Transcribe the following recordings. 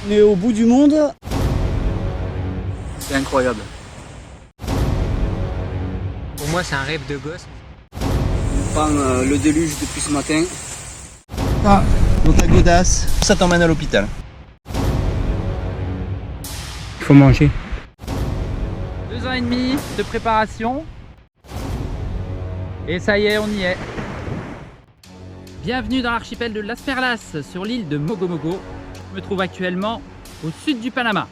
On est au bout du monde. C'est incroyable. Pour moi, c'est un rêve de gosse. On prend le déluge depuis ce matin. Ah, donc la godasse, ça t'emmène à l'hôpital. Il faut manger. 2 ans et demi de préparation. Et ça y est, on y est. Bienvenue dans l'archipel de Las Perlas, sur l'île de Mogo Mogo. Je me trouve actuellement au sud du Panama.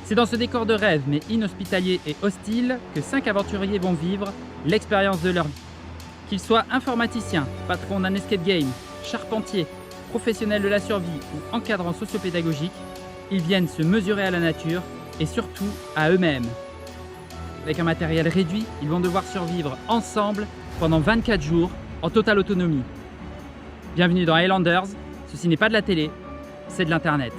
C'est dans ce décor de rêve, mais inhospitalier et hostile, que 5 aventuriers vont vivre l'expérience de leur vie. Qu'ils soient informaticiens, patrons d'un escape game, charpentiers, professionnels de la survie ou encadrants sociopédagogiques, ils viennent se mesurer à la nature et surtout à eux-mêmes. Avec un matériel réduit, ils vont devoir survivre ensemble pendant 24 jours en totale autonomie. Bienvenue dans Highlanders, ceci n'est pas de la télé, c'est de l'internet.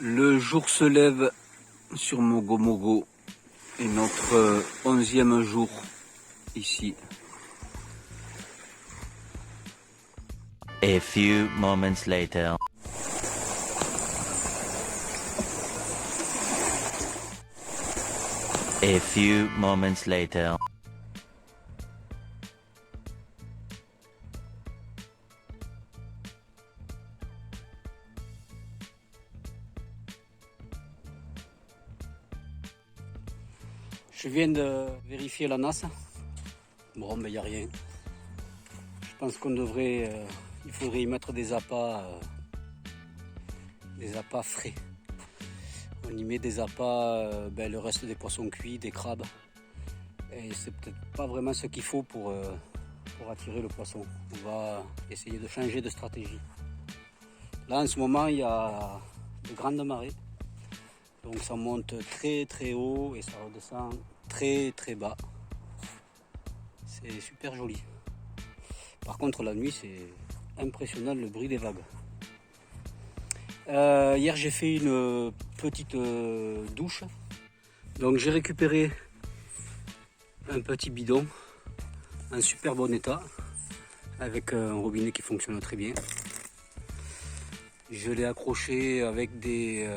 Le jour se lève sur Mogo Mogo et notre 11e jour ici. A few moments later. A few moments later. Je viens de vérifier la NAS. Bon, mais il n'y a rien. Je pense qu'on devrait, il faudrait y mettre des appâts frais. On y met des appâts, le reste des poissons cuits, des crabes. Et c'est peut-être pas vraiment ce qu'il faut pour attirer le poisson. On va essayer de changer de stratégie. Là, en ce moment, il y a de grandes marées. Donc ça monte très très haut et ça redescend très très bas. C'est super joli. Par contre la nuit c'est impressionnant le bruit des vagues. Hier j'ai fait une petite douche. Donc j'ai récupéré un petit bidon en super bon état avec un robinet qui fonctionne très bien. Je l'ai accroché avec des...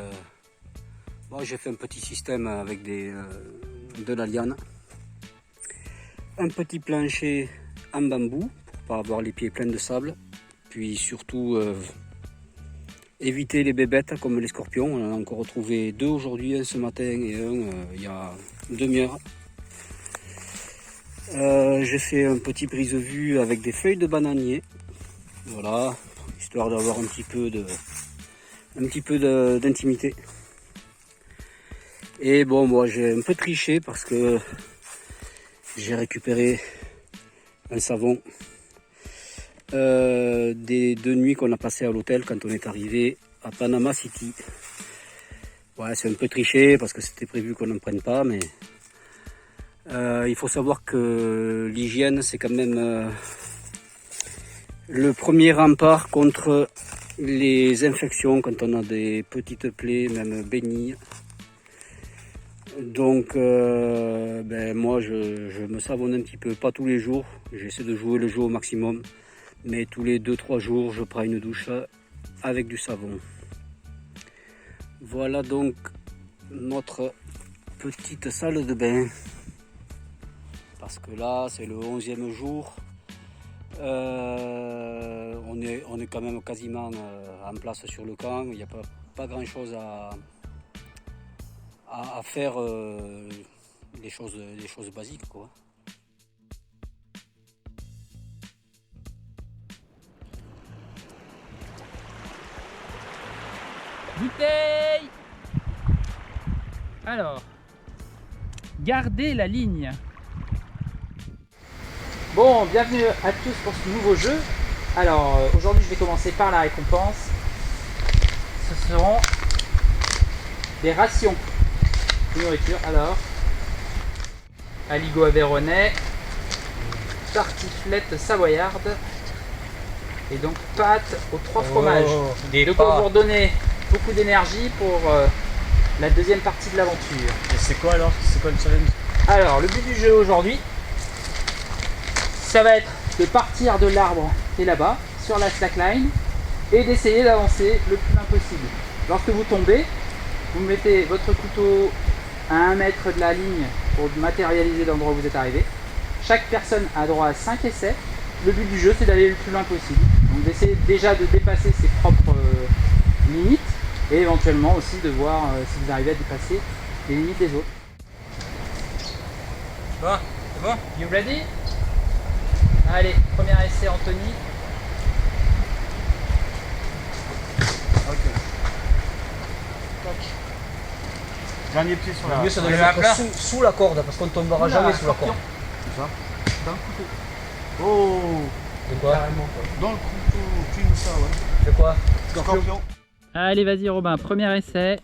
j'ai fait un petit système avec de la liane, un petit plancher en bambou pour pas avoir les pieds pleins de sable, puis surtout éviter les bébêtes comme les scorpions. On en a encore retrouvé 2 aujourd'hui, un ce matin et un il y a une demi-heure. J'ai fait un petit brise-vue avec des feuilles de bananier, voilà, histoire d'avoir un petit peu d'intimité. Et bon, moi j'ai un peu triché parce que j'ai récupéré un savon des 2 nuits qu'on a passées à l'hôtel quand on est arrivé à Panama City. Ouais, c'est un peu triché parce que c'était prévu qu'on n'en prenne pas, mais il faut savoir que l'hygiène c'est quand même le premier rempart contre les infections quand on a des petites plaies, même bénignes. Donc moi je me savonne un petit peu, pas tous les jours, j'essaie de jouer le jeu au maximum, mais tous les 2-3 jours je prends une douche avec du savon. Voilà donc notre petite salle de bain. parce que là c'est le 11e jour. On est quand même quasiment en place sur le camp. Il n'y a pas grand chose à faire, les choses basiques, quoi. Bouteille. Alors, gardez la ligne. Bon, bienvenue à tous pour ce nouveau jeu. Alors, aujourd'hui je vais commencer par la récompense. Ce seront des rations de nourriture. Alors, aligot aveyronnais, tartiflette savoyarde et donc pâtes aux 3 fromages. De quoi vous redonner beaucoup d'énergie pour la deuxième partie de l'aventure. Et c'est quoi alors? C'est quoi le challenge? Alors, le but du jeu aujourd'hui, ça va être de partir de l'arbre qui est là-bas, sur la slackline, et d'essayer d'avancer le plus loin possible. Lorsque vous tombez, vous mettez votre couteau à 1 mètre de la ligne pour matérialiser l'endroit où vous êtes arrivé. Chaque personne a droit à 5 essais. Le but du jeu, c'est d'aller le plus loin possible. Donc d'essayer déjà de dépasser ses propres limites, et éventuellement aussi de voir si vous arrivez à dépasser les limites des autres. Bon, c'est bon? You ready? Allez, premier essai Anthony. Ok. Dernier pied sur la... mieux ça doit être sous la corde parce qu'on ne tombera jamais sous la corde. C'est ça? Dans le couteau. Oh! De quoi? Carrément quoi. Dans le couteau, pile ça, ouais. De quoi? Scorpion. Allez, vas-y Robin, premier essai.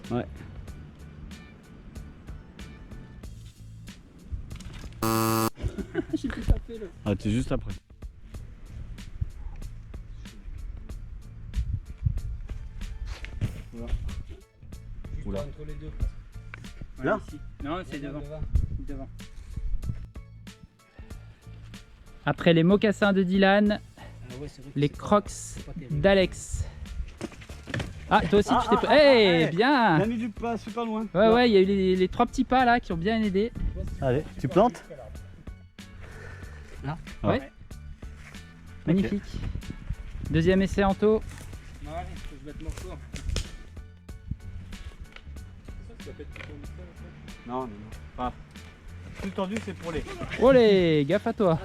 Ouais. J'ai plus tapé le. Ah, t'es juste après. Oula. Entre les deux. Là? Ici. Non, c'est devant. Devant. Après les mocassins de Dylan, les crocs d'Alex. Ah, toi aussi tu t'es pris. Hey, bien! Il a mis du pas super loin. Ouais, ouais, il y a eu les 3 petits pas là qui ont bien aidé. Allez, tu plantes? Là? Ouais. Magnifique. Deuxième essai Anto. Non, non, non. Enfin, plus tendu, c'est pour les. Olé, gaffe à toi.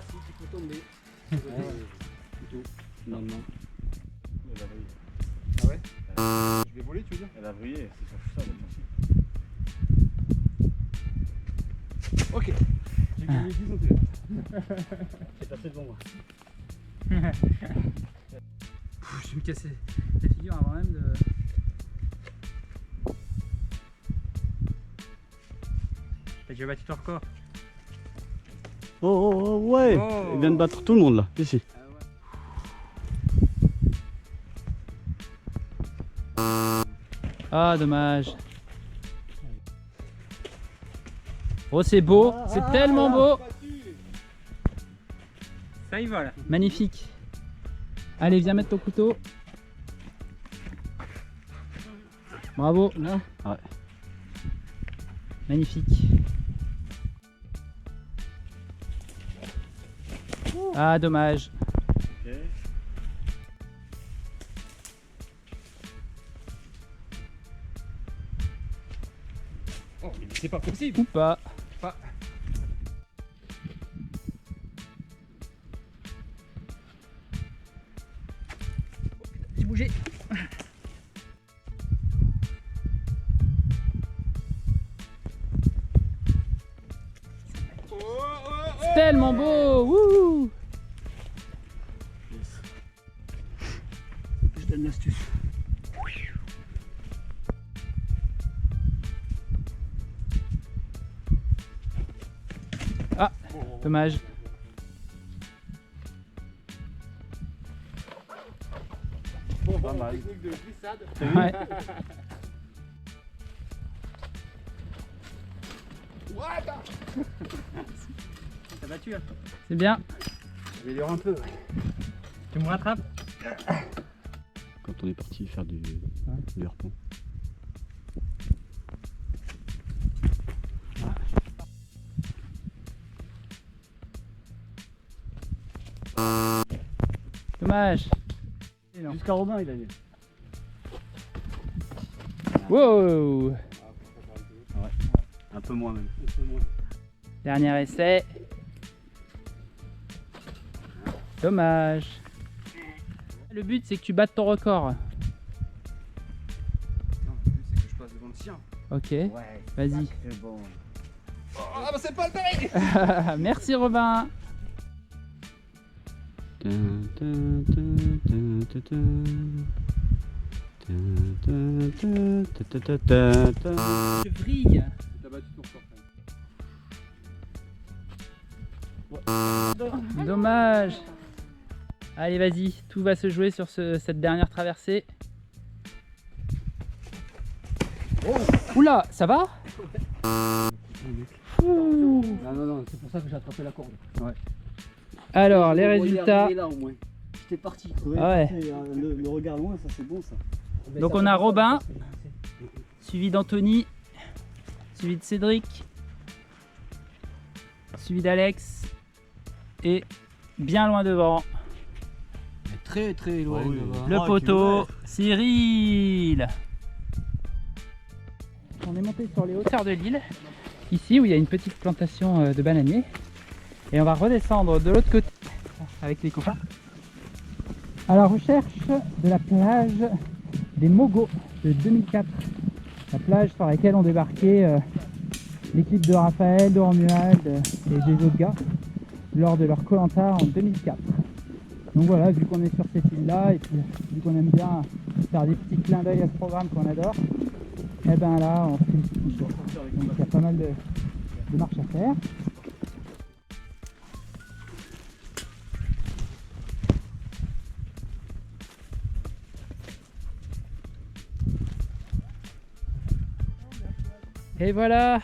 Non, non. Ah ouais? Je l'ai volé, tu veux dire? Elle a brillé, c'est surtout ça, merci. Ok. J'ai gagné 10 cm. C'est passé devant moi. Je vais me casser la figure avant même de. T'as déjà battu ton record? Oh, ouais! Oh. Il vient de battre tout le monde là, ici. Ah, dommage. Oh, c'est beau, c'est tellement beau. Ça y va là. Magnifique. Allez, viens mettre ton couteau. Bravo. Ouais. Magnifique. Ah, dommage. Ok. Oh, mais c'est pas possible. Ou pas. J'ai bougé. C'est tellement beau. Wouh. Je donne l'astuce. Ah, dommage. Pas mal. Ouais. T'as battu, hein? C'est bien. Je vais lire un peu. Tu me rattrapes? Quand on est parti faire du harpon. Dommage. Jusqu'à Robin il a mis. Wow. Un peu moins même. Dernier essai. Dommage. Le but c'est que tu battes ton record. Non, le but c'est que je passe devant le sien. Ok, Ouais. vas-y. C'est bon. Ah bah c'est pas le pareil. Merci Robin. Je vrille. T'as battu ton record. Dommage. Allez vas-y, tout va se jouer sur cette dernière traversée. Oula, ça va? Ouh. Non, c'est pour ça que j'ai attrapé la corde. Alors les On va y résultats. arriver là au moins. J'étais parti. Ah ouais. Le regard loin, ça c'est bon ça. Donc on a Robin, suivi d'Anthony, suivi de Cédric, suivi d'Alex et bien loin devant, Très très loin. le poteau Cyril. On est monté sur les hauteurs de l'île, ici où il y a une petite plantation de bananiers, et on va redescendre de l'autre côté avec les copains à la recherche de la plage des Mogos de 2004, la plage sur laquelle ont débarqué l'équipe de Raphaël, de Romuald et des autres gars lors de leur Koh-Lanta en 2004. Donc voilà, vu qu'on est sur cette île là et puis vu qu'on aime bien faire des petits clins d'œil à ce programme qu'on adore, et ben là on fait une petite tour. Donc il y a pas mal de marches à faire. Et voilà,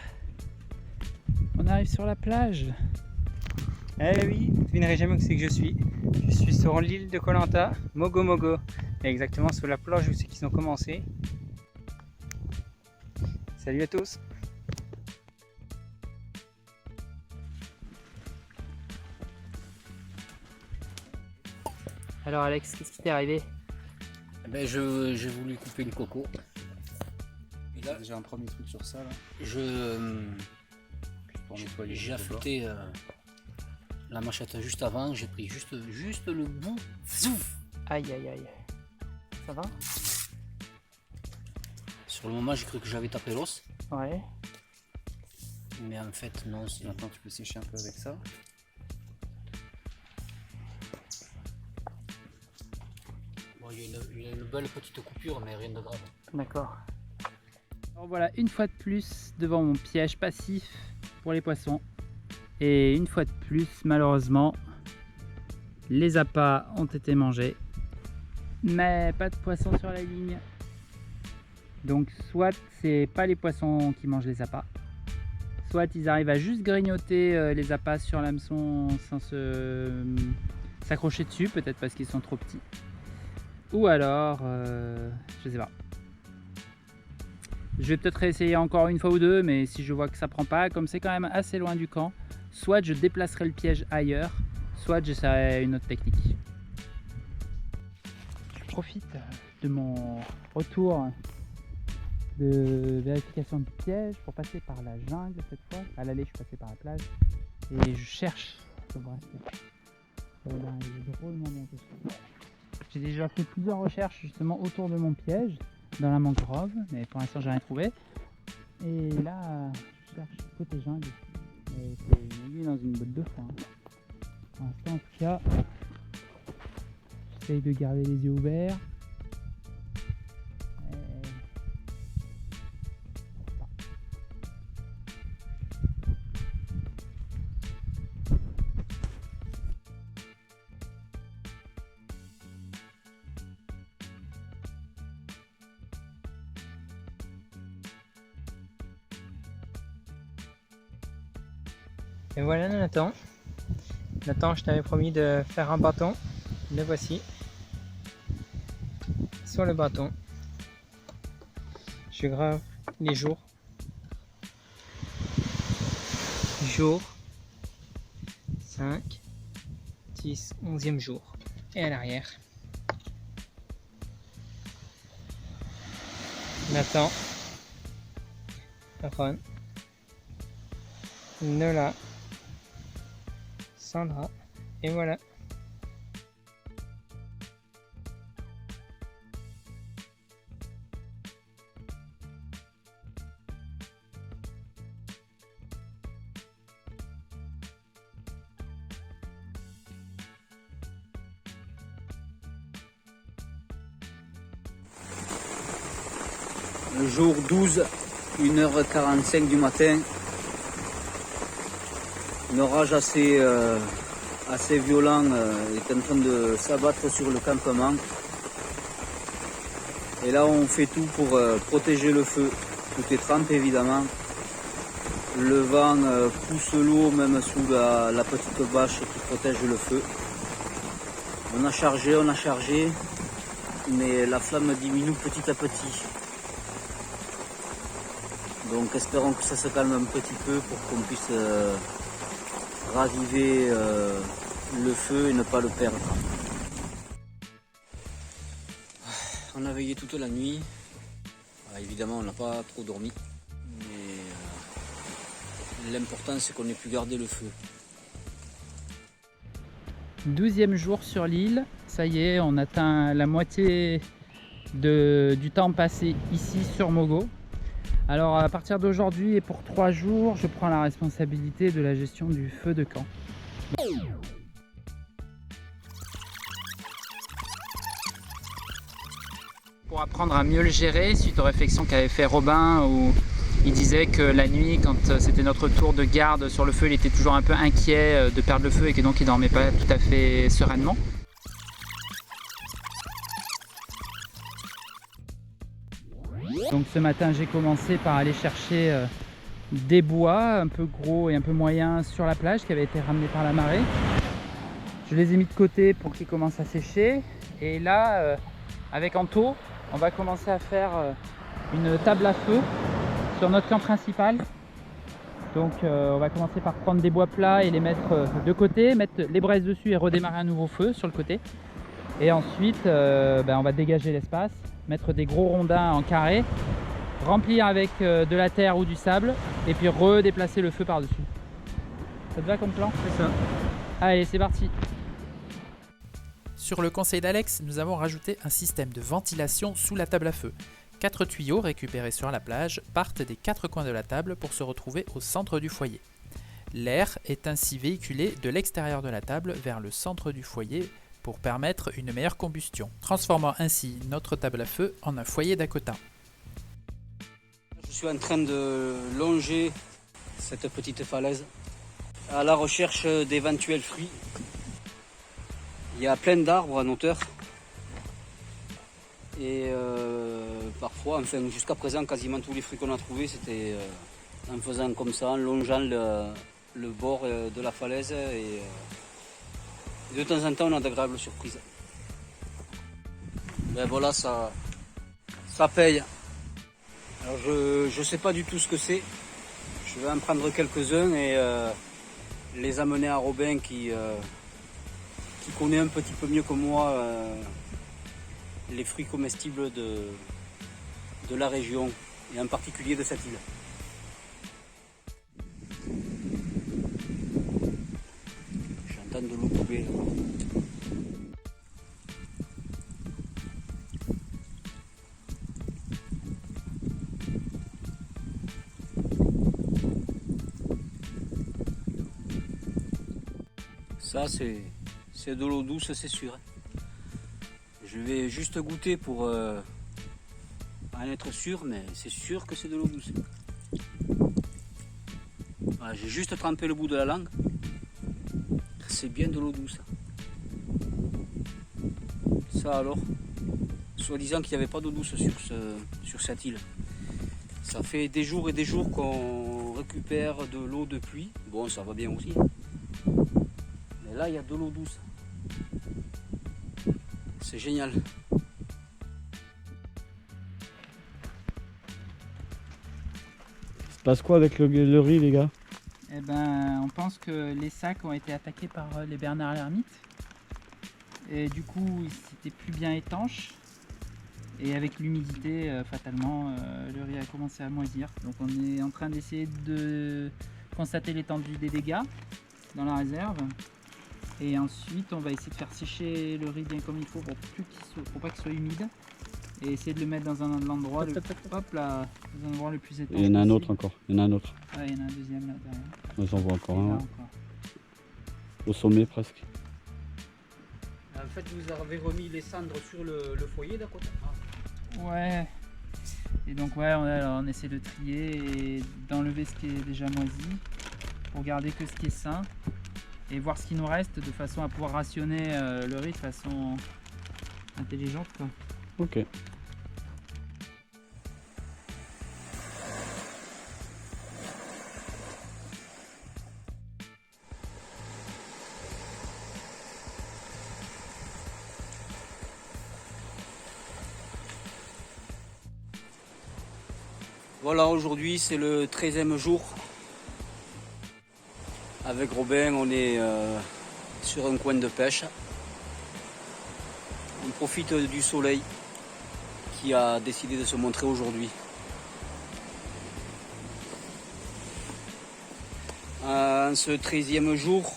on arrive sur la plage. Eh oui, vous devinerez jamais où c'est que je suis. Je suis sur l'île de Koh-Lanta, Mogo Mogo. Exactement sur la plage où c'est qu'ils ont commencé. Salut à tous. Alors Alex, qu'est-ce qui t'est arrivé? J'ai voulu couper une coco. Et là, Déjà un premier truc sur ça là. J'ai affûté la machette juste avant, j'ai pris juste le bout. Zouf. Aïe aïe aïe. Ça va? Sur le moment, j'ai cru que j'avais tapé l'os, Ouais. mais en fait, non. C'est... Maintenant tu peux sécher un peu avec ça. Bon, il y a une belle petite coupure, mais rien de grave. D'accord. Alors voilà, une fois de plus devant mon piège passif pour les poissons. Et une fois de plus, malheureusement, les appâts ont été mangés. Mais pas de poissons sur la ligne. Donc soit c'est pas les poissons qui mangent les appâts, soit ils arrivent à juste grignoter les appâts sur l'hameçon sans s'accrocher dessus, peut-être parce qu'ils sont trop petits. Ou alors, je sais pas. Je vais peut-être essayer encore une fois ou deux, mais si je vois que ça prend pas, comme c'est quand même assez loin du camp, soit je déplacerai le piège ailleurs, soit j'essaierai une autre technique. Je profite de mon retour de vérification du piège pour passer par la jungle cette fois. À l'aller, je suis passé par la plage et je cherche ce bracelet. Il est drôlement bien dessus. J'ai déjà fait plusieurs recherches justement autour de mon piège dans la mangrove, mais pour l'instant j'ai rien trouvé. Et là, je cherche côté jungle. Et c'est une aiguille dans une botte de foin. Pour l'instant, en tout cas, j'essaye de garder les yeux ouverts. Et voilà Nathan. Nathan, je t'avais promis de faire un bâton. Le voici sur le bâton. Je grave les jours. Jour 5, 10, 11e jour. Et à l'arrière. Nathan, Ron, Nola, Sandra, et voilà. Le jour 12, 1h45 du matin, un orage assez violent est en train de s'abattre sur le campement. Et là on fait tout pour protéger le feu. Tout est trempé évidemment. Le vent pousse l'eau même sous la petite bâche qui protège le feu. On a chargé, mais la flamme diminue petit à petit. Donc espérons que ça se calme un petit peu pour qu'on puisse raviver le feu et ne pas le perdre. On a veillé toute la nuit. Évidemment on n'a pas trop dormi. Mais l'important c'est qu'on ait pu garder le feu. 12e jour sur l'île. Ça y est, on atteint la moitié du temps passé ici sur Mogo. Alors à partir d'aujourd'hui et pour 3 jours, je prends la responsabilité de la gestion du feu de camp. Pour apprendre à mieux le gérer, suite aux réflexions qu'avait fait Robin, où il disait que la nuit, quand c'était notre tour de garde sur le feu, il était toujours un peu inquiet de perdre le feu et que donc il dormait pas tout à fait sereinement. Donc ce matin j'ai commencé par aller chercher des bois un peu gros et un peu moyens sur la plage qui avaient été ramenés par la marée. Je les ai mis de côté pour qu'ils commencent à sécher. Et là, avec Anto, on va commencer à faire une table à feu sur notre camp principal. Donc on va commencer par prendre des bois plats et les mettre de côté, mettre les braises dessus et redémarrer un nouveau feu sur le côté. Et ensuite on va dégager l'espace, mettre des gros rondins en carré, remplir avec de la terre ou du sable et puis redéplacer le feu par-dessus. Ça te va comme plan? C'est ça. Allez, c'est parti. Sur le conseil d'Alex, nous avons rajouté un système de ventilation sous la table à feu. 4 tuyaux récupérés sur la plage partent des 4 coins de la table pour se retrouver au centre du foyer. L'air est ainsi véhiculé de l'extérieur de la table vers le centre du foyer pour permettre une meilleure combustion, transformant ainsi notre table à feu en un foyer d'Acotin. Je suis en train de longer cette petite falaise à la recherche d'éventuels fruits. Il y a plein d'arbres en hauteur et parfois, enfin jusqu'à présent, quasiment tous les fruits qu'on a trouvés, c'était en faisant comme ça, en longeant le bord de la falaise et de temps en temps on a d'agréables surprises. Ben voilà, ça paye. Alors je sais pas du tout ce que c'est. Je vais en prendre quelques-uns et les amener à Robin qui connaît un petit peu mieux que moi les fruits comestibles de la région et en particulier de cette île. J'entends de l'eau couler là. Ça c'est de l'eau douce, c'est sûr. Je vais juste goûter pour en être sûr, mais c'est sûr que c'est de l'eau douce. Voilà, j'ai juste trempé le bout de la langue. C'est bien de l'eau douce. Ça alors, soi-disant qu'il n'y avait pas d'eau douce sur cette île. Ça fait des jours et des jours qu'on récupère de l'eau de pluie. Bon, ça va bien aussi. Mais là, il y a de l'eau douce. c'est génial. Il se passe quoi avec le riz, les gars? Eh ben, on pense que les sacs ont été attaqués par les Bernard l'ermite. Et du coup, c'était plus bien étanche. Et avec l'humidité, fatalement, le riz a commencé à moisir. Donc on est en train d'essayer de constater l'étendue des dégâts dans la réserve. Et ensuite, on va essayer de faire sécher le riz bien comme il faut pour pas qu'il soit humide. Et essayer de le mettre dans un endroit le plus étanche. Il y en a un possible. autre encore. Il y en a un autre. Ouais, il y en a un deuxième là derrière. J'en vois encore Et là un. encore. Au sommet presque. En fait, vous avez remis les cendres sur le foyer d'à côté. Ouais. Et donc ouais, on essaie de trier et d'enlever ce qui est déjà moisi pour garder que ce qui est sain et voir ce qui nous reste de façon à pouvoir rationner le riz de façon intelligente, quoi. Ok. Voilà, aujourd'hui c'est le 13e jour. Avec Robin, on est sur un coin de pêche. On profite du soleil qui a décidé de se montrer aujourd'hui. En ce 13e jour,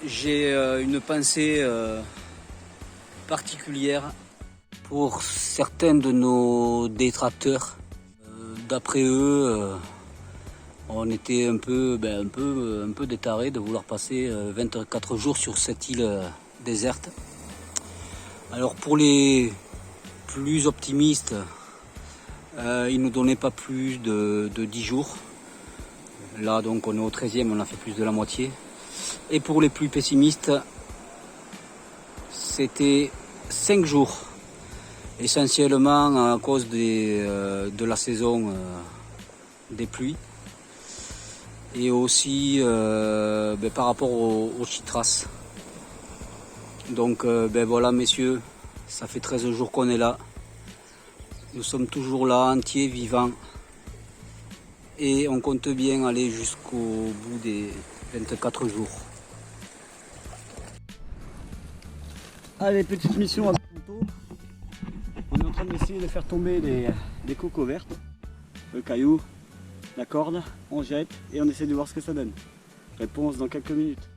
j'ai une pensée particulière pour certains de nos détracteurs. D'après eux, on était un peu des tarés de vouloir passer 24 jours sur cette île déserte. Alors pour les plus optimistes, ils ne nous donnaient pas plus de 10 jours. Là donc on est au 13e, on a fait plus de la moitié. Et pour les plus pessimistes, c'était 5 jours. Essentiellement à cause de la saison des pluies. Et aussi par rapport au chitras. Donc voilà messieurs, ça fait 13 jours qu'on est là. Nous sommes toujours là, entiers, vivants. Et on compte bien aller jusqu'au bout des 24 jours. Allez, petite mission à bientôt. On est en train d'essayer de faire tomber des cocos vertes, le caillou, la corde, on jette et on essaie de voir ce que ça donne. Réponse dans quelques minutes.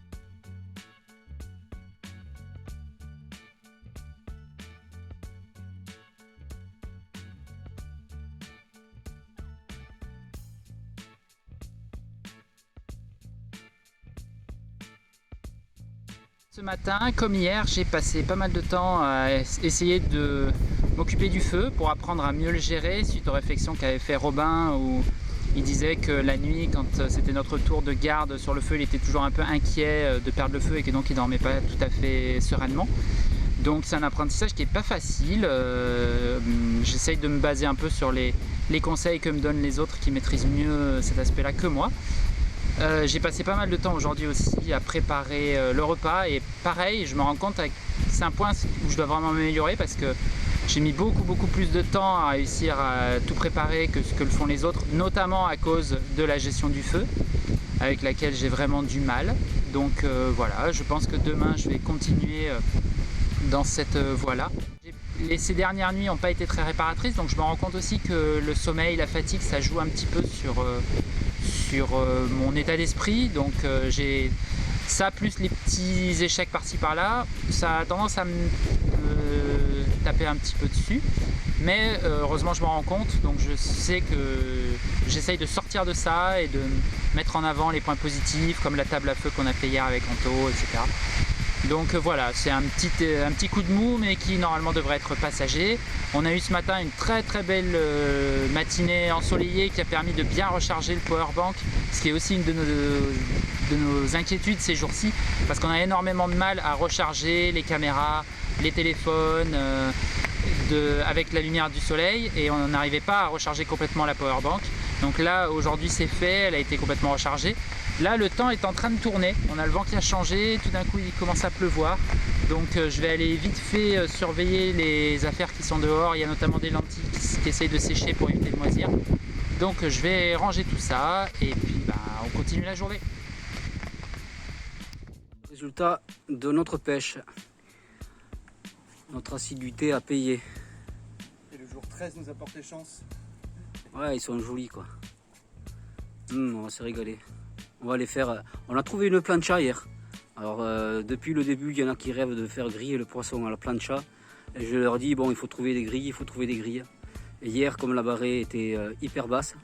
Ce matin, comme hier, j'ai passé pas mal de temps à essayer de m'occuper du feu pour apprendre à mieux le gérer suite aux réflexions qu'avait fait Robin où il disait que la nuit, quand c'était notre tour de garde sur le feu, il était toujours un peu inquiet de perdre le feu et que donc il dormait pas tout à fait sereinement. Donc c'est un apprentissage qui n'est pas facile. J'essaye de me baser un peu sur les conseils que me donnent les autres qui maîtrisent mieux cet aspect-là que moi. J'ai passé pas mal de temps aujourd'hui aussi à préparer le repas et pareil, je me rends compte que c'est un point où je dois vraiment m'améliorer parce que j'ai mis beaucoup plus de temps à réussir à tout préparer que ce que le font les autres, notamment à cause de la gestion du feu avec laquelle j'ai vraiment du mal. Donc voilà, je pense que demain je vais continuer dans cette voie-là. Ces dernières nuits n'ont pas été très réparatrices, donc je me rends compte aussi que le sommeil, la fatigue, ça joue un petit peu sur mon état d'esprit. Donc j'ai ça plus les petits échecs par-ci par-là, ça a tendance à me taper un petit peu dessus. Mais heureusement je m'en rends compte, donc je sais que j'essaye de sortir de ça et de mettre en avant les points positifs comme la table à feu qu'on a fait hier avec Anto, etc. Donc voilà, c'est un petit coup de mou mais qui normalement devrait être passager. On a eu ce matin une très belle matinée ensoleillée qui a permis de bien recharger le powerbank, ce qui est aussi une de nos inquiétudes ces jours-ci, parce qu'on a énormément de mal à recharger les caméras, les téléphones avec la lumière du soleil et on n'arrivait pas à recharger complètement la powerbank. Donc là aujourd'hui c'est fait, elle a été complètement rechargée. Là le temps est en train de tourner, on a le vent qui a changé, tout d'un coup il commence à pleuvoir. Donc je vais aller vite fait surveiller les affaires qui sont dehors. Il y a notamment des lentilles qui essayent de sécher pour éviter de moisir. Donc je vais ranger tout ça et puis on continue la journée. Résultat de notre pêche. Notre assiduité a payé. Et le jour 13 nous a porté chance. Ouais, ils sont jolis quoi. On va se régaler. On va les faire. On a trouvé une plancha hier. Alors depuis le début, il y en a qui rêvent de faire griller le poisson à la plancha. Et je leur dis bon, il faut trouver des grilles, il faut trouver des grilles. Et hier, comme la marée était hyper basse,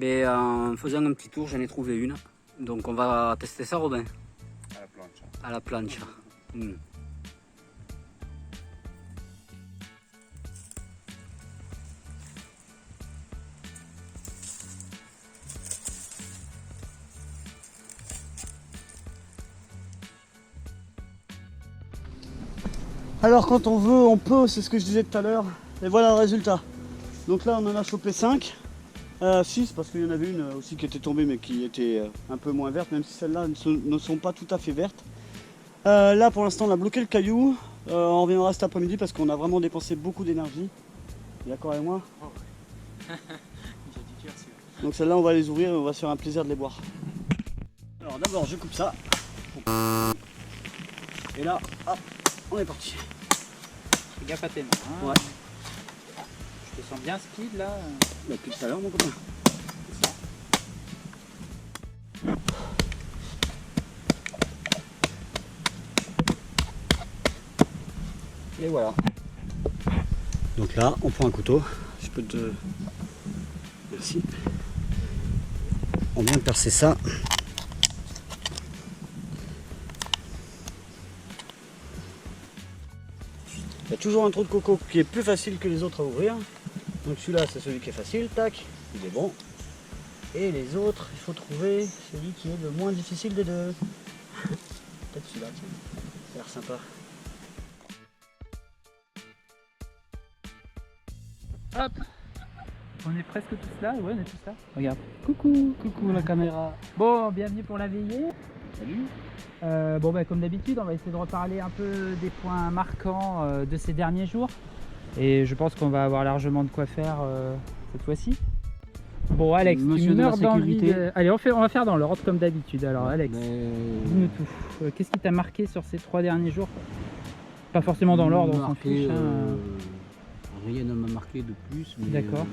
en faisant un petit tour, j'en ai trouvé une. Donc on va tester ça, Robin. À la planche. À la plancha. Alors quand on veut, on peut, c'est ce que je disais tout à l'heure. Et voilà le résultat. Donc là on en a chopé 5. 6 parce qu'il y en avait une aussi qui était tombée mais qui était un peu moins verte, même si celles-là ne sont pas tout à fait vertes. Là pour l'instant on a bloqué le caillou. On reviendra cet après-midi parce qu'on a vraiment dépensé beaucoup d'énergie. D'accord avec moi? Donc celles-là on va les ouvrir et on va se faire un plaisir de les boire. Alors d'abord je coupe ça. Et là, hop, on est parti. Fais gaffe à tes mains. Ouais. Je te sens bien speed là. Depuis tout à l'heure mon copain. Et voilà. Donc là, on prend un couteau. Je peux te... Merci. On vient de percer ça. Il y a toujours un trou de coco qui est plus facile que les autres à ouvrir. Donc celui-là, c'est celui qui est facile, tac, il est bon. Et les autres, il faut trouver celui qui est le moins difficile des deux. Peut-être celui-là, tiens. Ça a l'air sympa. Hop, on est presque tous là, ouais on est tous là. Regarde, coucou, coucou la caméra. Bon, bienvenue pour la veillée. Salut. Comme d'habitude, on va essayer de reparler un peu des points marquants de ces derniers jours. Et je pense qu'on va avoir largement de quoi faire cette fois-ci. Bon Alex, Monsieur tu de la meurs d'envie sécurité. de... Allez, on va faire dans l'ordre comme d'habitude. Alors Alex, dis-nous tout. Qu'est-ce qui t'a marqué sur ces 3 derniers jours? Pas forcément dans l'ordre, on s'en fiche. Rien ne m'a marqué de plus. D'accord.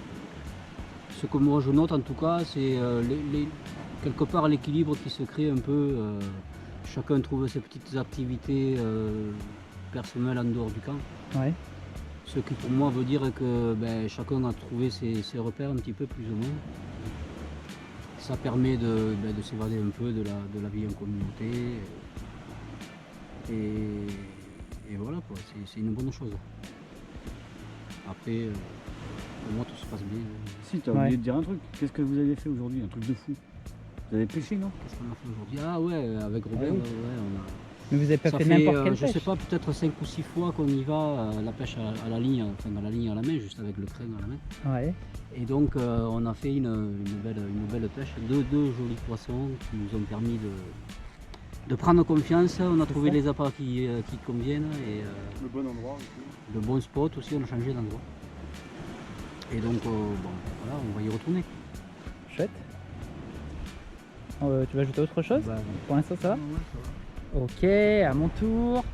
Ce que moi je note en tout cas, c'est quelque part l'équilibre qui se crée un peu. Chacun trouve ses petites activités personnelles en dehors du camp. Ouais. Ce qui pour moi veut dire que chacun a trouvé ses repères un petit peu plus ou moins. Ça permet de s'évader un peu de la vie en communauté. Et voilà quoi, c'est une bonne chose. Après, pour moi tout se passe bien. Si, tu as oublié de dire un truc. Qu'est-ce que vous avez fait aujourd'hui? Un truc de fou. Vous avez pêché, non? Qu'est-ce qu'on a fait aujourd'hui? Ah ouais, avec Robin, oui. on a... Mais vous n'avez pas Ça fait fait, n'importe quelle je pêche. sais pas, peut-être 5 ou 6 fois qu'on y va, la pêche à la ligne, enfin à la ligne à la main, juste avec le crin à la main. Ouais. Et donc on a fait une belle pêche, deux jolis poissons qui nous ont permis de prendre confiance. On a trouvé les appâts qui conviennent et Le bon endroit aussi. le bon spot aussi, on a changé d'endroit. Et donc voilà, on va y retourner. Chouette. Tu vas ajouter autre chose? Bah, Pour l'instant ça va? ouais, ça va. Ok, à mon tour.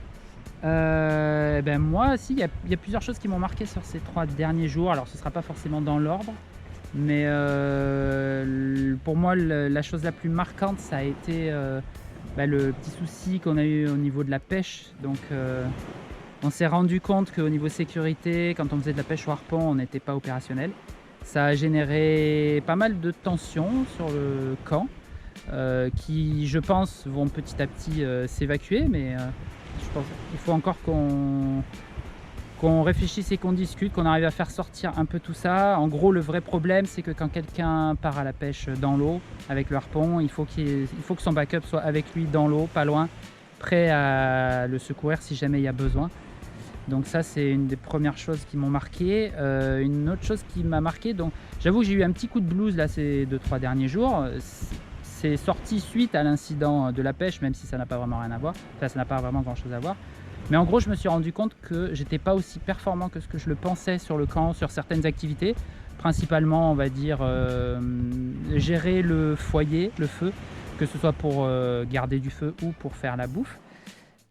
Moi aussi, il y a plusieurs choses qui m'ont marqué sur ces 3 derniers jours. Alors ce ne sera pas forcément dans l'ordre, mais pour moi la chose la plus marquante ça a été le petit souci qu'on a eu au niveau de la pêche. Donc on s'est rendu compte qu'au niveau sécurité, quand on faisait de la pêche au harpon, on n'était pas opérationnel. Ça a généré pas mal de tensions sur le camp. Qui je pense vont petit à petit s'évacuer, mais je pense qu'il faut encore qu'on réfléchisse et qu'on discute, qu'on arrive à faire sortir un peu tout ça. En gros, le vrai problème c'est que quand quelqu'un part à la pêche dans l'eau avec le harpon, il faut que son backup soit avec lui dans l'eau, pas loin, prêt à le secourir si jamais il y a besoin. Donc ça, c'est une des premières choses qui m'ont marqué. Une autre chose qui m'a marqué, donc j'avoue que j'ai eu un petit coup de blues là ces 2-3 derniers jours. C'est sorti suite à l'incident de la pêche, même si ça n'a pas vraiment rien à voir. Enfin, ça n'a pas vraiment grand chose à voir. Mais en gros, je me suis rendu compte que j'étais pas aussi performant que ce que je le pensais sur le camp, sur certaines activités. Principalement, on va dire, gérer le foyer, le feu, que ce soit pour garder du feu ou pour faire la bouffe.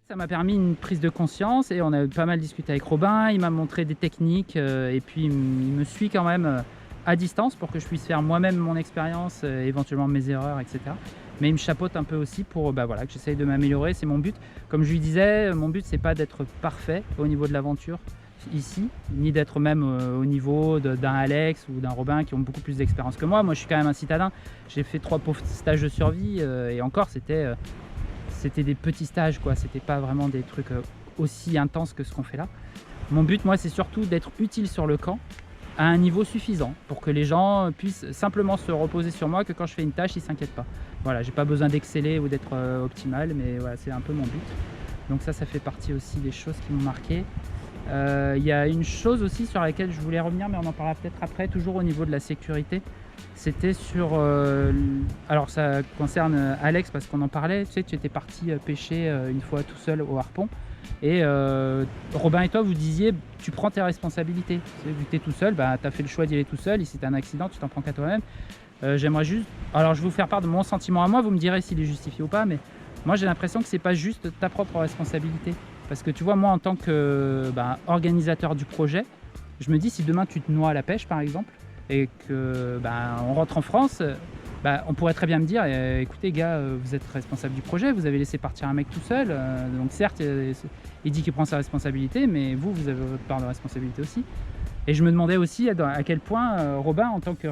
Ça m'a permis une prise de conscience et on a pas mal discuté avec Robin. Il m'a montré des techniques et puis il me suit quand même à distance pour que je puisse faire moi-même mon expérience, éventuellement mes erreurs, etc. Mais il me chapeaute un peu aussi pour voilà, que j'essaye de m'améliorer, c'est mon but. Comme je lui disais, mon but c'est pas d'être parfait au niveau de l'aventure ici, ni d'être même au niveau d'un Alex ou d'un Robin qui ont beaucoup plus d'expérience que moi. Moi je suis quand même un citadin, j'ai fait 3 pauvres stages de survie et encore c'était des petits stages quoi, c'était pas vraiment des trucs aussi intenses que ce qu'on fait là. Mon but moi c'est surtout d'être utile sur le camp à un niveau suffisant pour que les gens puissent simplement se reposer sur moi, que quand je fais une tâche ils s'inquiètent pas. Voilà, j'ai pas besoin d'exceller ou d'être optimal, mais voilà, c'est un peu mon but. Donc ça fait partie aussi des choses qui m'ont marqué. Il y a une chose aussi sur laquelle je voulais revenir, mais on en parlera peut-être après, toujours au niveau de la sécurité. C'était sur... alors ça concerne Alex parce qu'on en parlait, tu sais, tu étais parti pêcher une fois tout seul au harpon. Et Robin et toi, vous disiez, tu prends tes responsabilités. Tu sais, vu que tu es tout seul, bah, tu as fait le choix d'y aller tout seul. Et si tu as un accident, tu t'en prends qu'à toi-même. J'aimerais juste... Alors je vais vous faire part de mon sentiment à moi, vous me direz s'il est justifié ou pas, mais moi j'ai l'impression que c'est pas juste ta propre responsabilité. Parce que tu vois, moi en tant que organisateur du projet, je me dis si demain tu te noies à la pêche par exemple, et que on rentre en France, on pourrait très bien me dire écoutez gars, vous êtes responsable du projet, vous avez laissé partir un mec tout seul, donc certes il dit qu'il prend sa responsabilité, mais vous avez votre part de responsabilité aussi. Et je me demandais aussi à quel point Robin, en tant que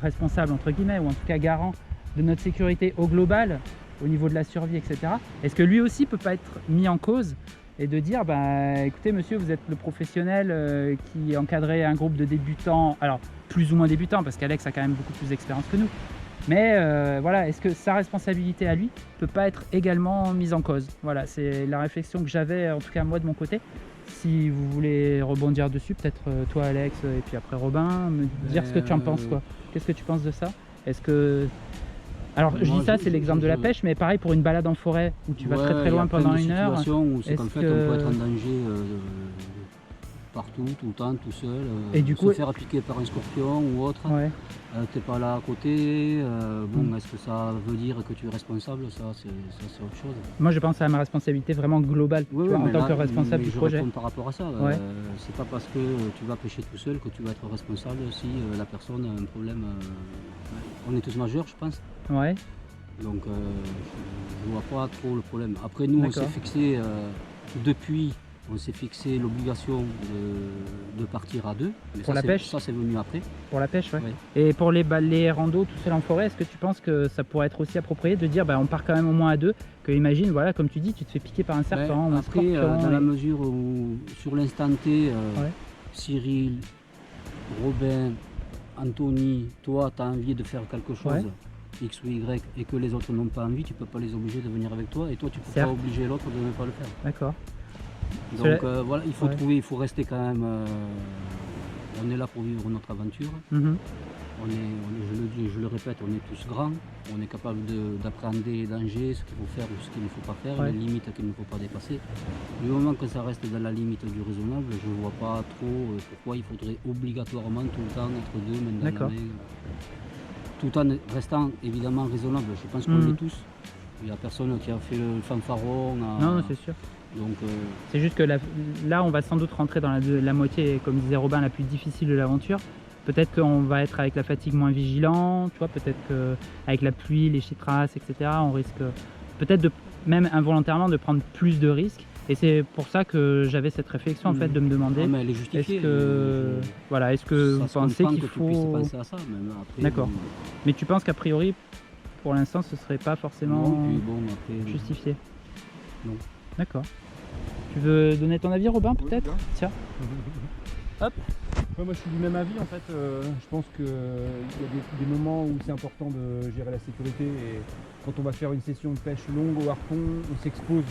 responsable entre guillemets, ou en tout cas garant de notre sécurité au global, au niveau de la survie, etc., est-ce que lui aussi peut pas être mis en cause et de dire écoutez monsieur, vous êtes le professionnel qui encadrait un groupe de débutants, alors plus ou moins débutants parce qu'Alex a quand même beaucoup plus d'expérience que nous, mais voilà, est-ce que sa responsabilité à lui peut pas être également mise en cause? Voilà, c'est la réflexion que j'avais en tout cas moi de mon côté. Si vous voulez rebondir dessus, peut-être toi Alex et puis après Robin, me dire ce que tu en penses quoi. Qu'est-ce que tu penses de ça? Est-ce que... Alors je dis ça, c'est l'exemple de la pêche, mais pareil pour une balade en forêt où tu vas très très loin pendant une heure. Où c'est qu'en fait on peut être en danger partout, tout le temps, tout seul, et du coup, se faire piquer par un scorpion ou autre, t'es pas là à côté, est-ce que ça veut dire que tu es responsable? Ça c'est autre chose. Moi je pense à ma responsabilité vraiment globale, en tant que responsable du projet. Par rapport à ça, c'est pas parce que tu vas pêcher tout seul que tu vas être responsable si la personne a un problème. On est tous majeurs je pense. Ouais. Donc je vois pas trop le problème. Après nous on s'est fixé on s'est fixé l'obligation de partir à 2. Mais pour ça, la pêche. Ça c'est venu après. Pour la pêche, ouais. Et pour les randos tout seul en forêt, est-ce que tu penses que ça pourrait être aussi approprié de dire on part quand même au moins à 2, que imagine, voilà, comme tu dis, tu te fais piquer par un serpent ou un scorpion. Dans la mesure où sur l'instant T, Cyril, Robin, Anthony, toi tu as envie de faire quelque chose, X ou Y, et que les autres n'ont pas envie, tu peux pas les obliger de venir avec toi, et toi tu peux pas obliger l'autre de ne pas le faire. D'accord. Donc voilà, il faut trouver, il faut rester quand même. On est là pour vivre notre aventure. Je le répète, on est tous grands, on est capable d'appréhender les dangers, ce qu'il faut faire ou ce qu'il ne faut pas faire, les limites qu'il ne faut pas dépasser. Du moment que ça reste dans la limite du raisonnable, je ne vois pas trop pourquoi il faudrait obligatoirement tout le temps être 2 main dans la main. Tout en restant évidemment raisonnable, je pense qu'on l'est tous. Il n'y a personne qui a fait le fanfaron. Non, c'est sûr. Donc, c'est juste que là, on va sans doute rentrer dans la moitié, comme disait Robin, la plus difficile de l'aventure. Peut-être qu'on va être avec la fatigue moins vigilant, tu vois, peut-être qu'avec la pluie, les chytras, etc., on risque peut-être même involontairement de prendre plus de risques. Et c'est pour ça que j'avais cette réflexion en fait de me demander, est-ce que vous pensez qu'il faut... penser à ça, d'accord. Mais tu penses qu'a priori, pour l'instant, ce serait pas forcément justifié? Non. D'accord. Tu veux donner ton avis, Robin, peut-être? Tiens. Hop. Moi je suis du même avis en fait. Je pense qu'il y a des moments où c'est important de gérer la sécurité, et quand on va faire une session de pêche longue au harpon, on s'expose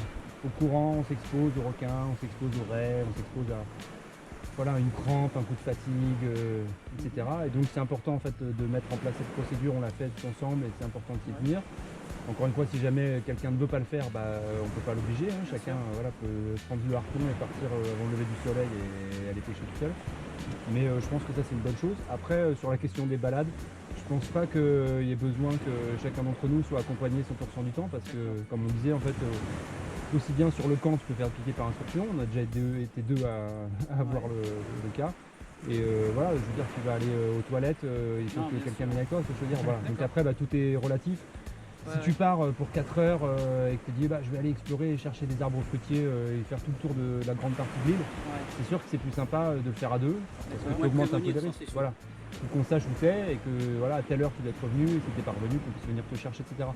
au courant, on s'expose aux requins, on s'expose aux raies, on s'expose à voilà, une crampe, un coup de fatigue, etc. Et donc c'est important en fait de mettre en place cette procédure, on l'a fait tous ensemble et c'est important de s'y tenir. Encore une fois, si jamais quelqu'un ne veut pas le faire, on ne peut pas l'obliger, hein. Chacun peut prendre le harpon et partir avant le lever du soleil et aller pêcher tout seul. Mais je pense que ça c'est une bonne chose. Après, sur la question des balades, je pense pas qu'il y ait besoin que chacun d'entre nous soit accompagné 100% du temps parce que, comme on disait, en fait, aussi bien sur le camp, tu peux faire piquer par instruction. On a déjà été deux à avoir le cas. Et voilà, je veux dire, tu vas aller aux toilettes, il faut que quelqu'un vienne avec toi, je veux dire, voilà. Donc après, tout est relatif. Si tu pars pour 4 heures et que tu te dis je vais aller explorer et chercher des arbres fruitiers et faire tout le tour de la grande partie de l'île, c'est sûr que c'est plus sympa de le faire à deux parce que tu augmentes un peu les risques. Voilà. Faut qu'on sache où t'es et que voilà, à telle heure tu dois être revenu et si t'es pas revenu qu'on puisse venir te chercher, etc.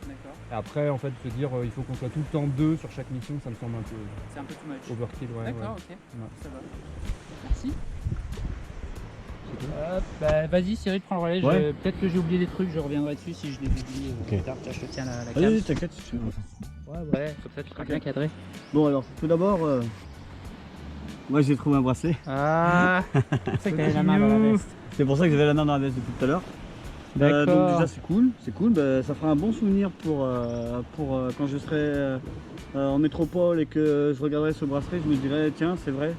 Et après en fait se dire il faut qu'on soit tout le temps deux sur chaque mission, ça me semble un peu, C'est un peu too much. overkill. D'accord, ok. Ouais. Ça va. Merci. Vas-y Cyril, prends le relais. Ouais. Peut-être que j'ai oublié des trucs, je reviendrai dessus si je les oublie plus tard. Tiens, je te tiens la cam. Allez, t'inquiète. Ouais, comme ça tu seras bien cadré. Bon alors, tout d'abord, moi j'ai trouvé un bracelet. Ah, c'est qu'il y avait la main dans la veste. C'est pour ça que j'avais la main dans la veste depuis tout à l'heure. D'accord. Donc déjà c'est cool. Ça fera un bon souvenir pour quand je serai en métropole et que je regarderai ce bracelet, je me dirai tiens c'est vrai,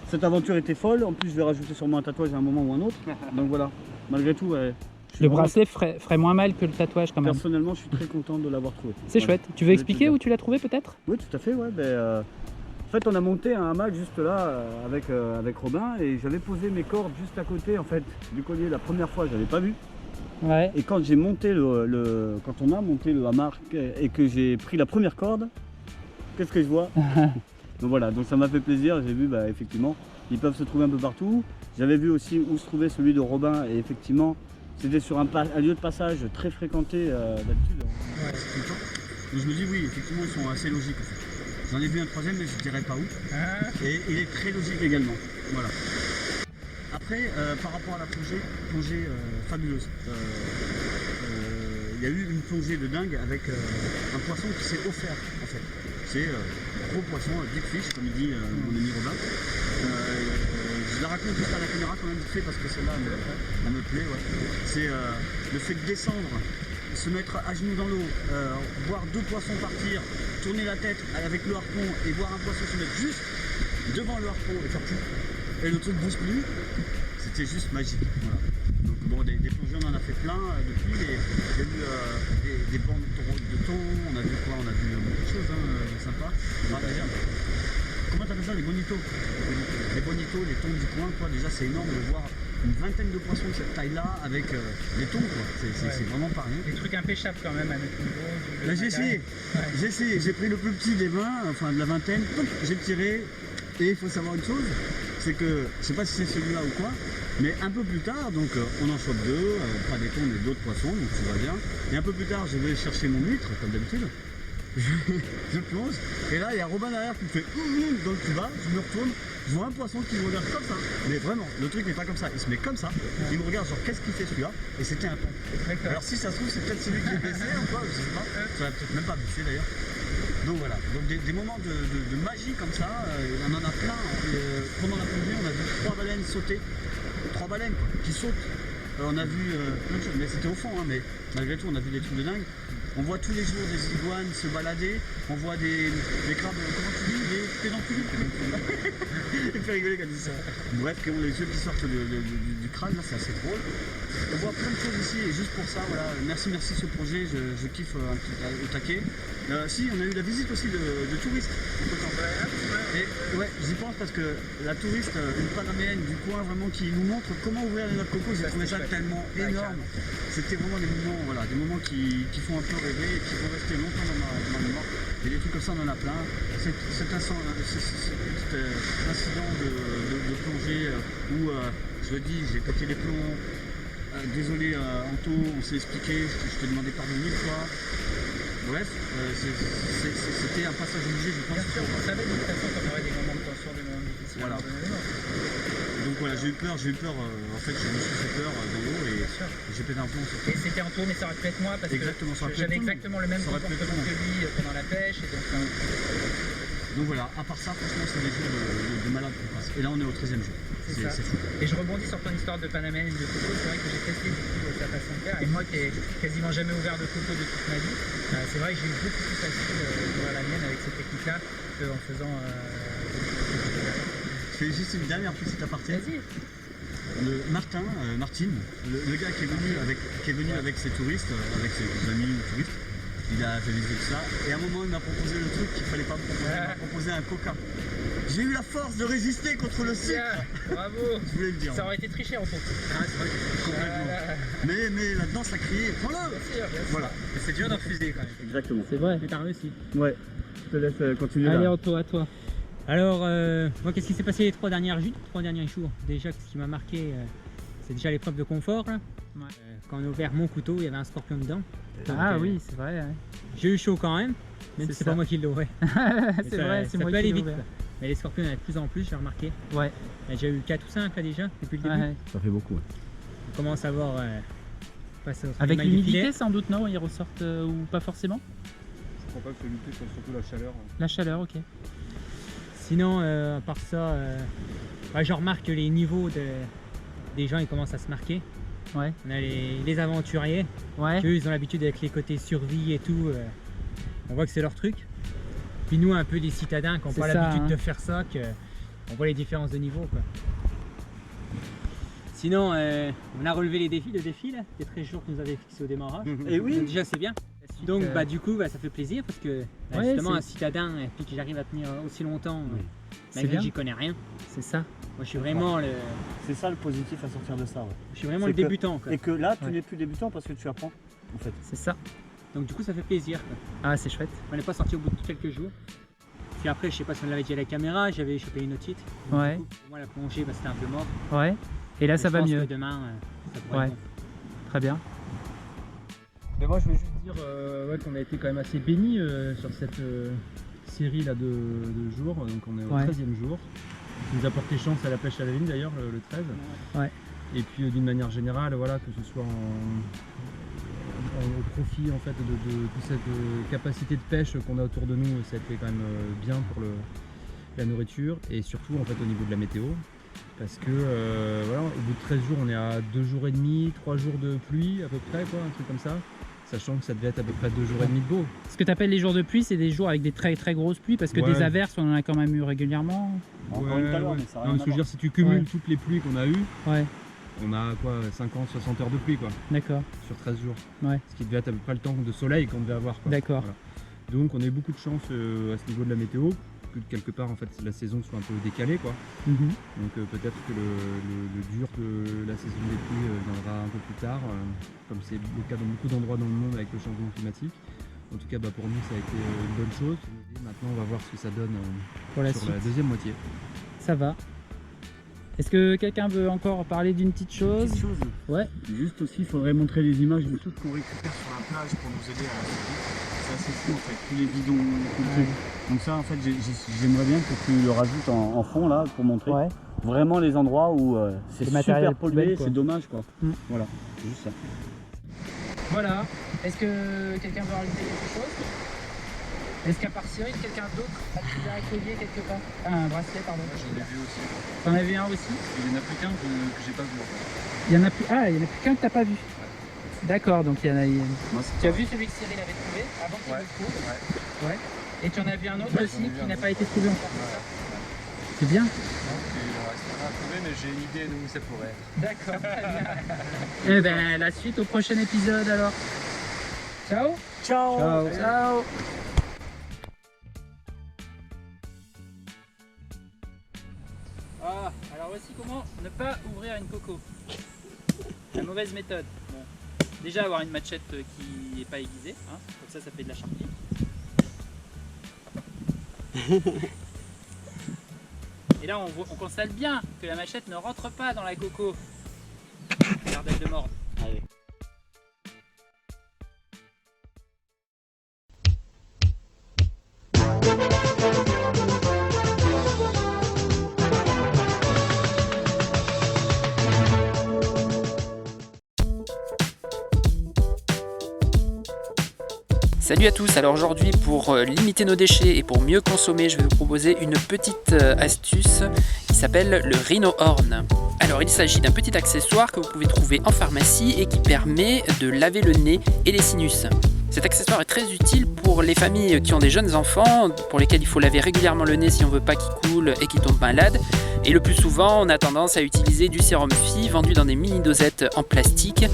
cette aventure était folle. En plus je vais rajouter sûrement un tatouage à un moment ou un autre. Donc voilà, malgré tout. Le bracelet ferait moins mal que le tatouage quand même. Personnellement je suis très content de l'avoir trouvé. C'est chouette. Tu veux expliquer où tu l'as trouvé peut-être? Oui tout à fait, ouais. En fait on a monté un hamac juste là avec Robin et j'avais posé mes cordes juste à côté en fait du collier. La première fois j'avais pas vu. Ouais. Et quand j'ai monté quand on a monté le hamac et que j'ai pris la première corde, qu'est-ce que je vois? Donc voilà, donc ça m'a fait plaisir, j'ai vu effectivement, ils peuvent se trouver un peu partout. J'avais vu aussi où se trouvait celui de Robin et effectivement c'était sur un lieu de passage très fréquenté d'habitude. Donc je me dis oui, effectivement ils sont assez logiques. J'en ai vu un troisième mais je ne dirais pas où. Et il est très logique également. Voilà. Après, par rapport à la plongée fabuleuse. Il y a eu une plongée de dingue avec un poisson qui s'est offert en fait. C'est gros poisson, big fish comme dit mon ami Robin. Je la raconte juste à la caméra quand même vite fait parce que celle-là elle me plaît. Ouais. C'est le fait de descendre, se mettre à genoux dans l'eau, voir deux poissons partir, tourner la tête avec le harpon et voir un poisson se mettre juste devant le harpon et faire pouf. Et le truc bouge plus, c'était juste magique. Voilà. Donc bon, des plongées on en a fait plein depuis, et il y a eu des bandes de thon, on a vu quoi, on a vu beaucoup de choses sympas. Comment t'appelles ça, les bonitos? Les bonitos, les thons du coin, quoi. Déjà c'est énorme de voir une vingtaine de poissons de cette taille-là avec des thons, quoi. C'est vraiment pas rien. Des trucs impêchables quand même à notre niveau. J'ai essayé, j'ai pris le plus petit des 20, enfin de la vingtaine, j'ai tiré, et il faut savoir une chose, c'est que, je sais pas si c'est celui-là ou quoi, mais un peu plus tard, donc on en chope deux, pas des thons mais d'autres poissons, donc tout va bien. Et un peu plus tard, je vais chercher mon huître, comme d'habitude. Je plonge, et là il y a Robin derrière qui me fait dans le tuba, je me retourne, je vois un poisson qui me regarde comme ça. Mais vraiment, le truc n'est pas comme ça, il se met comme ça, il me regarde genre qu'est-ce qu'il fait celui-là, et c'était un thon. Alors si ça se trouve, c'est peut-être celui qui est baissé ou quoi, je sais pas, ça va peut-être même pas baissé d'ailleurs. Donc voilà, donc des moments de magie comme ça, on en a plein. Pendant la plongée, on a vu 3 baleines sauter, 3 baleines quoi, qui sautent. On a vu plein de choses, mais c'était au fond, mais malgré tout, on a vu des trucs de dingue. On voit tous les jours des iguanes se balader, on voit des crabes, comment tu dis, des pédoncules. Il fait rigoler quand il dit ça. Bref, qui ont les yeux qui sortent du crâne, là c'est assez drôle. On voit plein de choses ici, et juste pour ça, voilà, merci ce projet, je kiffe au taquet. Si, on a eu la visite aussi de touristes. Et ouais, j'y pense parce que la touriste, une panaméenne du coin vraiment qui nous montre comment ouvrir les noix de coco, j'ai trouvé ça tellement énorme. C'était vraiment des moments, voilà, des moments qui font un peu rêver et qui vont rester longtemps dans ma mémoire. Et des trucs comme ça, on en a plein. Cet incident de plongée où, je le dis, j'ai pété les plombs. Désolé Anto, on s'est expliqué, je t'ai demandé pardon 1000 fois. Bref, c'était un passage obligé, je pense. Bien sûr, on savait de toute façon qu'on aurait des moments de tension, des moments difficiles. Voilà. Donc voilà, j'ai eu peur, en fait je me suis fait peur dans l'eau et j'ai pété un plomb. Et c'était en tour, mais ça aurait pu être moi parce Exactement, ça aurait que pu être j'avais tout le monde. exactement le même Ça aurait pu être comportement tout le que lui pendant la pêche. Et donc voilà, à part ça, franchement, c'est des jours de malade qu'on passe. Et là, on est au 13e jour. c'est fou. Et je rebondis sur ton histoire de Panamène et de coco. C'est vrai que j'ai testé du coup sa façon de faire. Et moi qui ai quasiment jamais ouvert de coco de toute ma vie, c'est vrai que j'ai eu beaucoup plus facile pour la mienne avec cette technique-là qu'en faisant. Je fais juste une dernière petite aparté. Vas-y. Martin, le gars qui est venu avec ses touristes, avec ses amis touristes, il a fait visiter ça. Et à un moment, il m'a proposé le truc qu'il fallait pas me proposer. Il m'a proposé un coca. J'ai eu la force de résister contre le sucre. Bravo. Je voulais le dire. Ça aurait été triché en fait. Ah, c'est vrai que complètement. Mais là-dedans, ça criait. Prends-le. Voilà. Et c'est dur de refuser quand même. Exactement. C'est vrai. Mais t'as réussi. Ouais. Je te laisse continuer. Allez, là. à toi. Alors, moi, qu'est-ce qui s'est passé les 3 derniers jours? Déjà, ce qui m'a marqué, c'est déjà l'épreuve de confort. Là. Ouais. Quand on a ouvert mon couteau, il y avait un scorpion dedans. Donc, Oui, c'est vrai. Ouais. J'ai eu chaud quand même si c'est pas moi qui l'ai ouvert. C'est vrai, c'est moi peut qui aller l'ai vite. ouvert. Quoi. Mais les scorpions, il y en a de plus en plus, j'ai remarqué. Ouais. Il y a déjà eu 4 ou 5 là déjà, depuis le début. Ouais. Ça fait beaucoup. On commence à voir passer au Avec mailles du l'humidité filet. sans doute, non? Ils ressortent ou pas forcément? Je crois pas que l'humidité, c'est surtout la chaleur. La chaleur, ok. Sinon, à part ça, je remarque que les niveaux des gens ils commencent à se marquer. Ouais. On a les aventuriers, Ouais. eux ils ont l'habitude avec les côtés survie et tout. On voit que c'est leur truc. Puis nous, un peu des citadins qui n'ont C'est pas ça, l'habitude hein. de faire ça, on voit les différences de niveau. Quoi. Sinon, on a relevé les défis, le défi là, des 13 jours que nous avait fixé au démarrage. Et oui. Donc, déjà c'est bien. Donc du coup ça fait plaisir parce que Ouais, justement c'est- un citadin et puis que j'arrive à tenir aussi longtemps, C'est malgré bien. que j'y connais rien. C'est ça. Moi je suis vraiment le, C'est ça le positif à sortir de ça. Ouais. je suis vraiment C'est le que- débutant. Quoi. Et que là, tu Ouais. n'es plus débutant parce que tu apprends, en fait. C'est ça. Donc du coup ça fait plaisir. Quoi. Ah, c'est chouette. On n'est pas sorti au bout de quelques jours. Puis après je sais pas si on l'avait dit à la caméra, j'avais chopé une otite. Donc, Ouais. du coup, pour moi la plongée c'était un peu mort. Ouais. Et là, Mais ça je va pense mieux. que demain ça pourrait Ouais. être bon. Très bien. Mais moi je voulais juste dire qu'on a été quand même assez bénis sur cette série là de jours, donc on est au Ouais. 13e jour. Ça nous a porté chance à la pêche à la ligne d'ailleurs le 13. Ouais. Et puis d'une manière générale, voilà, que ce soit au profit en fait de toute cette capacité de pêche qu'on a autour de nous, ça a été quand même bien pour la nourriture et surtout en fait au niveau de la météo. Parce que voilà, au bout de 13 jours, on est à 2 jours et demi, 3 jours de pluie à peu près, quoi, un truc comme ça. Sachant que ça devait être à peu près 2 jours et demi de beau. Ce que tu appelles les jours de pluie, c'est des jours avec des très très grosses pluies parce que Ouais. des averses, on en a quand même eu régulièrement. Encore une tout à l'heure, mais ça a Non, rien mais ce à que je veux voir. dire, si tu cumules Ouais. toutes les pluies qu'on a eues, Ouais, on a quoi, 50, 60 heures de pluie quoi, d'accord. sur 13 jours. Ouais. Ce qui devait être à peu près le temps de soleil qu'on devait avoir. Quoi. D'accord. Voilà. Donc on a eu beaucoup de chance à ce niveau de la météo, que quelque part en fait la saison soit un peu décalée quoi. Mhm. Donc peut-être que le dur de la saison des pluies viendra un peu plus tard, comme c'est le cas dans beaucoup d'endroits dans le monde avec le changement climatique. En tout cas pour nous ça a été une bonne chose. Et maintenant on va voir ce que ça donne Pour la sur suite. la deuxième moitié. Ça va. Est-ce que quelqu'un veut encore parler d'une petite chose? Petite chose. Ouais. Juste aussi, il faudrait montrer les images de tout ce qu'on récupère sur la plage pour nous aider à la survie. C'est assez fou en fait, tous les bidons, tout le truc. Donc ça en fait, j'aimerais bien que tu le rajoutes en fond là pour montrer Ouais. vraiment les endroits où c'est Le matériel super pollué, poubelle, quoi. c'est dommage quoi. Mm. Voilà, c'est juste ça. Voilà. Est-ce que quelqu'un veut rajouter quelque chose? Est-ce qu'à part Cyril, quelqu'un d'autre a déjà un collier quelque part? Ah, un bracelet, pardon. J'en ai vu aussi. T'en avais un aussi? Il n'y en a plus qu'un que j'ai pas vu. Il y en a plus. Ah, il y en a plus qu'un que t'as pas vu. D'accord, donc il y en a. Moi, Tu as vu celui que Cyril avait trouvé avant qu'il le trouve? Ouais. Et tu en as vu un autre aussi qui n'a pas été trouvé encore, c'est ça? C'est bien. Il reste rien à trouver, mais j'ai une idée de où ça pourrait être. D'accord, très bien. Eh ben, la suite au prochain épisode alors. Ciao. Ciao. Ciao. Ciao. Ah, alors voici comment ne pas ouvrir une coco. La mauvaise méthode. Bon. Déjà avoir une machette qui n'est pas aiguisée, hein. Comme ça fait de la charpie. Et là on constate bien que la machette ne rentre pas dans la coco. Regarde elle de mordre. Allez. Salut à tous, alors aujourd'hui pour limiter nos déchets et pour mieux consommer, je vais vous proposer une petite astuce qui s'appelle le Rhino Horn. Alors il s'agit d'un petit accessoire que vous pouvez trouver en pharmacie et qui permet de laver le nez et les sinus. Cet accessoire est très utile pour les familles qui ont des jeunes enfants, pour lesquels il faut laver régulièrement le nez si on ne veut pas qu'ils coulent et qu'ils tombent malades. Et le plus souvent, on a tendance à utiliser du sérum Phi vendu dans des mini dosettes en plastique.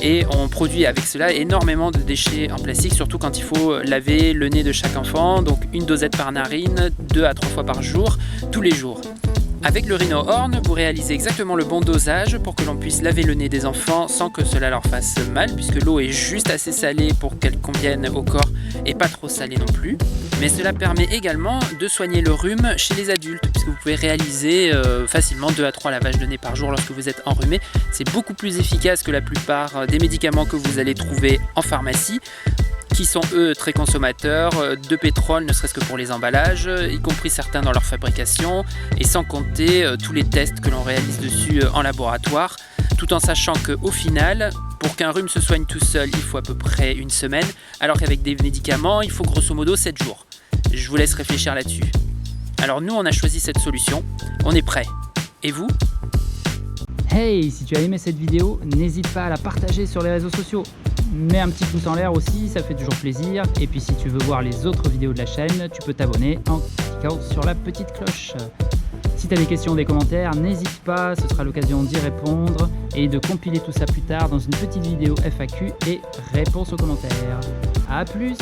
Et on produit avec cela énormément de déchets en plastique, surtout quand il faut laver le nez de chaque enfant. Donc une dosette par narine, 2 à 3 fois par jour, tous les jours. Avec le Rhino Horn, vous réalisez exactement le bon dosage pour que l'on puisse laver le nez des enfants sans que cela leur fasse mal, puisque l'eau est juste assez salée pour qu'elle convienne au corps et pas trop salée non plus. Mais cela permet également de soigner le rhume chez les adultes, puisque vous pouvez réaliser facilement 2 à 3 lavages de nez par jour lorsque vous êtes enrhumé. C'est beaucoup plus efficace que la plupart des médicaments que vous allez trouver en pharmacie, qui sont eux très consommateurs de pétrole, ne serait-ce que pour les emballages, y compris certains dans leur fabrication, et sans compter tous les tests que l'on réalise dessus en laboratoire, tout en sachant qu'au final, pour qu'un rhume se soigne tout seul, il faut à peu près une semaine, alors qu'avec des médicaments, il faut grosso modo 7 jours. Je vous laisse réfléchir là-dessus. Alors nous, on a choisi cette solution, on est prêts. Et vous ? Hey, si tu as aimé cette vidéo, n'hésite pas à la partager sur les réseaux sociaux. Mets un petit pouce en l'air aussi, ça fait toujours plaisir. Et puis si tu veux voir les autres vidéos de la chaîne, tu peux t'abonner en cliquant sur la petite cloche. Si tu as des questions ou des commentaires, n'hésite pas, ce sera l'occasion d'y répondre et de compiler tout ça plus tard dans une petite vidéo FAQ et réponse aux commentaires. A plus!